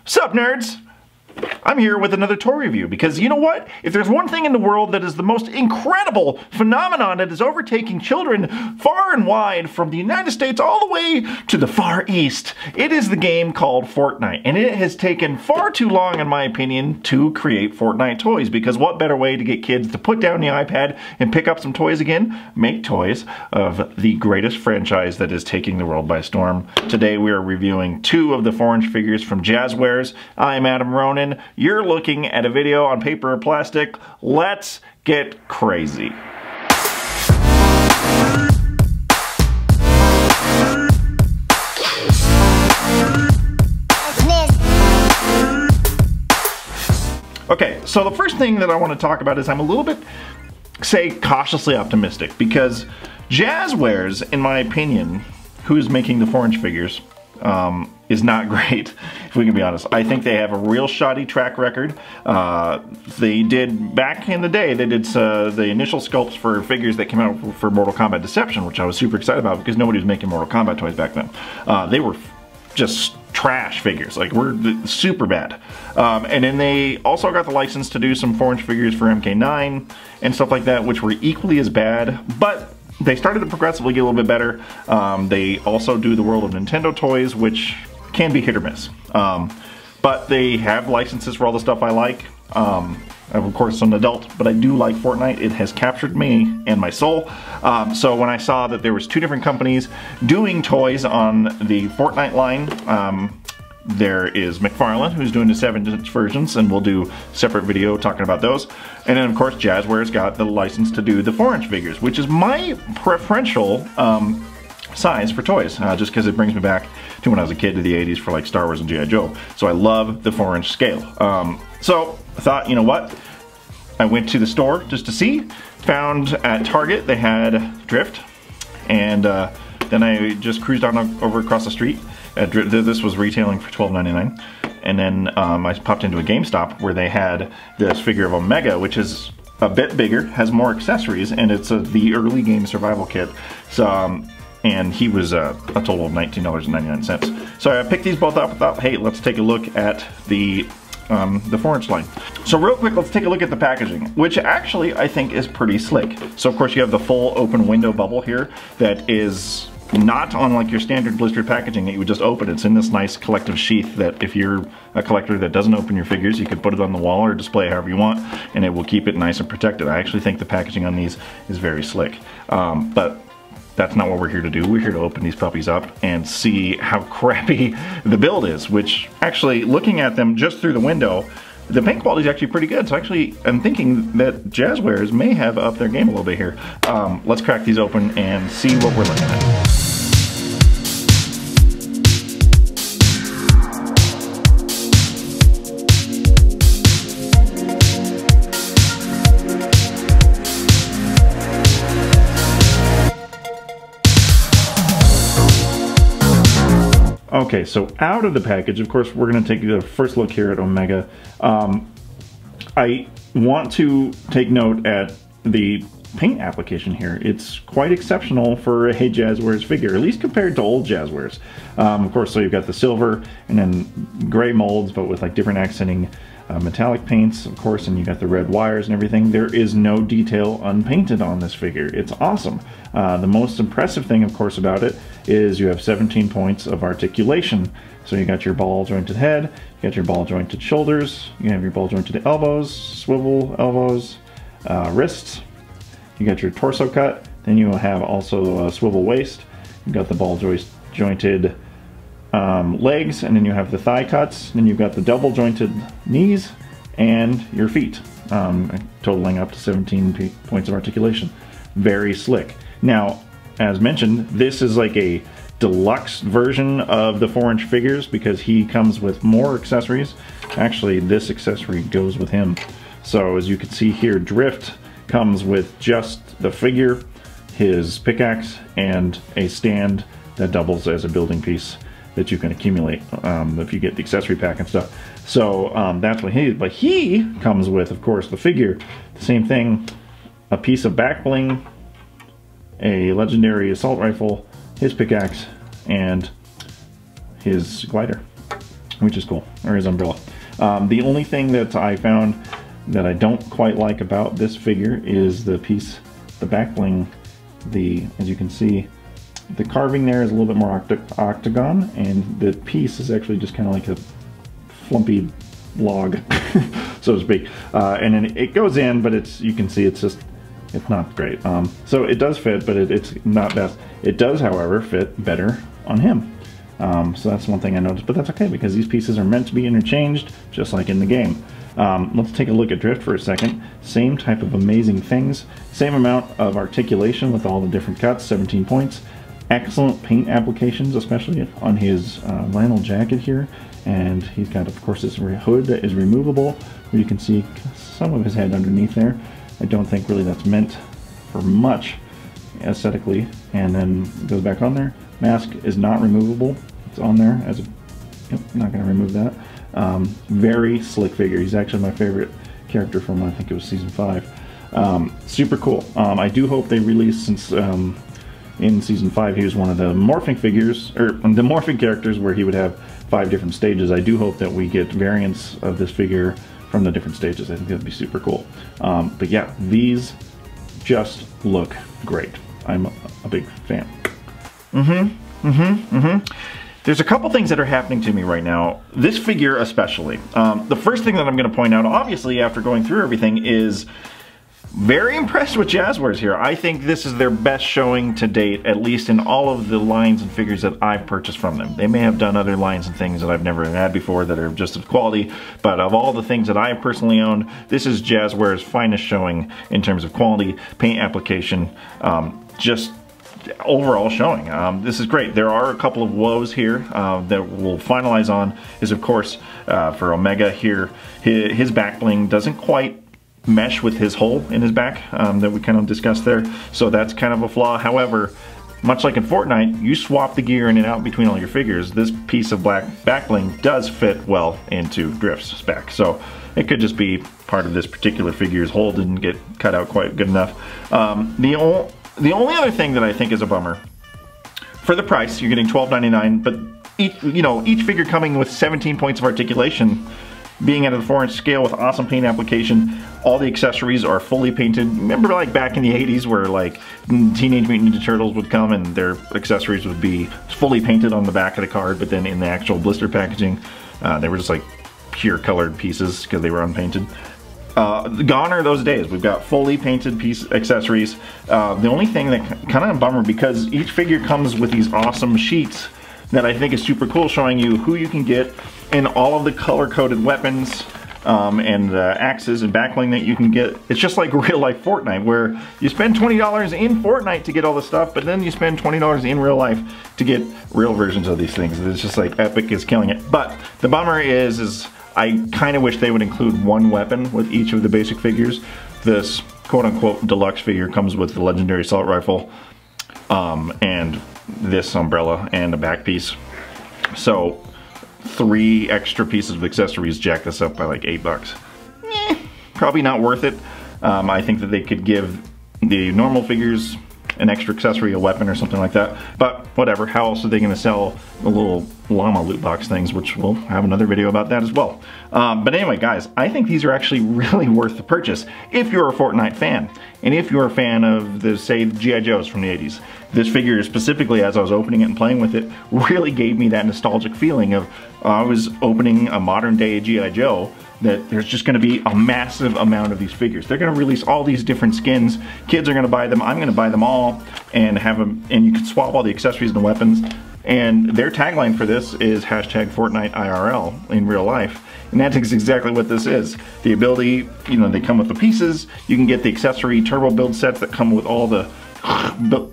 Sup, nerds? I'm here with another toy review because you know what? If there's one thing in the world that is the most incredible phenomenon that is overtaking children far and wide from the United States all the way to the Far East, it is the game called Fortnite. And it has taken far too long, in my opinion, to create Fortnite toys, because what better way to get kids to put down the iPad and pick up some toys again? Make toys of the greatest franchise that is taking the world by storm. Today we are reviewing 2 of the 4-inch figures from Jazwares. I'm Adam Ronan. You're looking at a video on paper or plastic. Let's get crazy. Okay, so the first thing that I want to talk about is I'm a little bit, say, cautiously optimistic, because Jazwares, in my opinion, who's making the 4-inch figures, is not great, if we can be honest. I think they have a real shoddy track record. They did, back in the day, they did the initial sculpts for figures that came out for Mortal Kombat Deception, which I was super excited about because nobody was making Mortal Kombat toys back then. They were just trash figures, like we're super bad. And then they also got the license to do some 4-inch figures for MK9 and stuff like that, which were equally as bad, but they started to progressively get a little bit better. They also do the world of Nintendo toys, which can be hit or miss. But they have licenses for all the stuff I like. I'm of course an adult, but I do like Fortnite. It has captured me and my soul. So when I saw that there was 2 different companies doing toys on the Fortnite line, there is McFarlane, who's doing the 7-inch versions, and we'll do a separate video talking about those. And then, of course, Jazwares got the license to do the 4-inch figures, which is my preferential size for toys, just because it brings me back to when I was a kid, to the 80s, for like Star Wars and G.I. Joe. So I love the 4-inch scale. So I thought, you know what? I went to the store just to see. Found at Target they had Drift, and then I just cruised on over across the street. This was retailing for $12.99, and then I popped into a GameStop where they had this figure of Omega, which is a bit bigger, has more accessories, and it's the early game survival kit. So, and he was a total of $19.99. So I picked these both up and thought, hey, let's take a look at the 4-inch line. So real quick, let's take a look at the packaging, which actually I think is pretty slick. So of course you have the full open window bubble here that is not on like your standard blistered packaging that you would just open. It's in this nice collective sheath that if you're a collector that doesn't open your figures, you could put it on the wall or display however you want, and it will keep it nice and protected. I actually think the packaging on these is very slick. But that's not what we're here to do. We're here to open these puppies up and see how crappy the build is, which actually, looking at them just through the window, the paint quality is actually pretty good. So actually, I'm thinking that Jazwares may have upped their game a little bit here. Let's crack these open and see what we're looking at. Okay, so out of the package, of course, we're going to take the first look here at Omega. I want to take note at the paint application here. It's quite exceptional for a Jazwares figure, at least compared to old Jazwares. Of course, so you've got the silver and then gray molds, but with like different accenting metallic paints, of course, and you got the red wires and everything. There is no detail unpainted on this figure. It's awesome. The most impressive thing, of course, about it is you have 17 points of articulation. So you got your ball jointed head, you got your ball jointed shoulders, you have your ball jointed elbows, swivel elbows, wrists, you got your torso cut, then you will have also a swivel waist, you got the ball jointed legs, and then you have the thigh cuts, then you've got the double jointed knees and your feet, totaling up to 17 points of articulation. Very slick. Now, as mentioned, this is like a deluxe version of the 4-inch figures because he comes with more accessories. Actually, this accessory goes with him. So as you can see here, Drift comes with just the figure, his pickaxe, and a stand that doubles as a building piece that you can accumulate if you get the accessory pack and stuff. So that's what he is. But he comes with, of course, the figure, the same thing, a piece of back bling, a legendary assault rifle, his pickaxe, and his glider. which is cool, or his umbrella. The only thing that I found that I don't quite like about this figure is the piece, the back bling. As you can see, the carving there is a little bit more octagon, and the piece is actually just kind of like a flumpy log, so to speak. And then it goes in, but you can see it's not great. So it does fit, but it's not best. It does, however, fit better on him. So that's one thing I noticed, but that's okay because these pieces are meant to be interchanged, just like in the game. Let's take a look at Drift for a second. Same type of amazing things. Same amount of articulation with all the different cuts, 17 points. Excellent paint applications, especially on his vinyl jacket here. And he's got, of course, this hood that is removable, where you can see some of his head underneath there. I don't think really that's meant for much aesthetically. And then goes back on there. Mask is not removable. It's on there as a, yep, not going to remove that. Very slick figure. He's actually my favorite character from, I think it was season 5. Super cool. I do hope they release, since in season 5 he was one of the morphing figures, or the morphing characters, where he would have 5 different stages. I do hope that we get variants of this figure from the different stages. I think that'd be super cool. But yeah, these just look great. I'm a big fan. There's a couple things that are happening to me right now. This figure especially. The first thing that I'm going to point out, obviously after going through everything, is very impressed with Jazwares here. I think this is their best showing to date, at least in all of the lines and figures that I've purchased from them. They may have done other lines and things that I've never had before that are just of quality, but of all the things that I personally owned, this is Jazwares' finest showing in terms of quality, paint application, just overall showing. This is great. There are a couple of woes here that we'll finalize on. Is of course for Omega here, his back bling doesn't quite mesh with his hole in his back that we kind of discussed there, so that's kind of a flaw. However, much like in Fortnite, you swap the gear in and out between all your figures. This piece of black back bling does fit well into Drift's back, so it could just be part of this particular figure's hole didn't get cut out quite good enough. The only other thing that I think is a bummer, for the price, you're getting $12.99, but each figure coming with 17 points of articulation, being at a 4-inch scale with awesome paint application. All the accessories are fully painted. Remember, like back in the 80s, where like Teenage Mutant Ninja Turtles would come and their accessories would be fully painted on the back of the card, but then in the actual blister packaging, they were just like pure colored pieces because they were unpainted. Gone are those days. We've got fully painted accessories. The only thing that kind of a bummer, because each figure comes with these awesome sheets that I think is super cool, showing you who you can get and all of the color-coded weapons and axes and backbling that you can get. It's just like real life Fortnite, where you spend $20 in Fortnite to get all this stuff, but then you spend $20 in real life to get real versions of these things. It's just like Epic is killing it. But the bummer is I kind of wish they would include one weapon with each of the basic figures. This quote-unquote deluxe figure comes with the legendary assault rifle and this umbrella and a back piece. So 3 extra pieces of accessories jack this up by like $8. Probably not worth it. I think that they could give the normal figures an extra accessory, a weapon or something like that, but whatever. How else are they going to sell the little llama loot box things, which we'll have another video about that as well. But anyway, guys, I think these are actually really worth the purchase if you're a Fortnite fan, and if you're a fan of the, say, G.I. Joes from the 80s. This figure specifically, as I was opening it and playing with it, really gave me that nostalgic feeling of I was opening a modern day G.I. Joe, that there's just going to be a massive amount of these figures. They're going to release all these different skins. Kids are going to buy them. I'm going to buy them all and have them, and you can swap all the accessories and the weapons. And their tagline for this is #Fortnite IRL, in real life. And that's exactly what this is. The ability, they come with the pieces. You can get the accessory turbo build sets that come with all the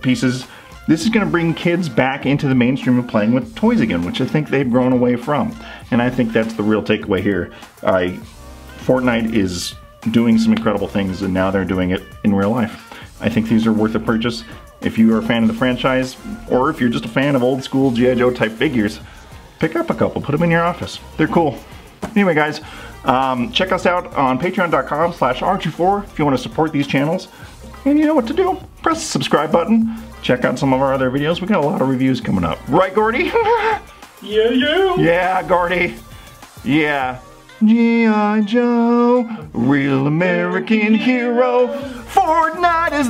pieces. This is going to bring kids back into the mainstream of playing with toys again, which I think they've grown away from. And I think that's the real takeaway here. Fortnite is doing some incredible things, and now they're doing it in real life. I think these are worth a purchase. If you are a fan of the franchise, or if you're just a fan of old school G.I. Joe type figures, pick up a couple, put them in your office. They're cool. Anyway, guys, check us out on patreon.com/R24 if you want to support these channels. And you know what to do. Press the subscribe button. Check out some of our other videos. We got a lot of reviews coming up. Right, Gordy? Yeah. Yeah, Gordy. Yeah. G.I. Joe, real American hero. Fortnite is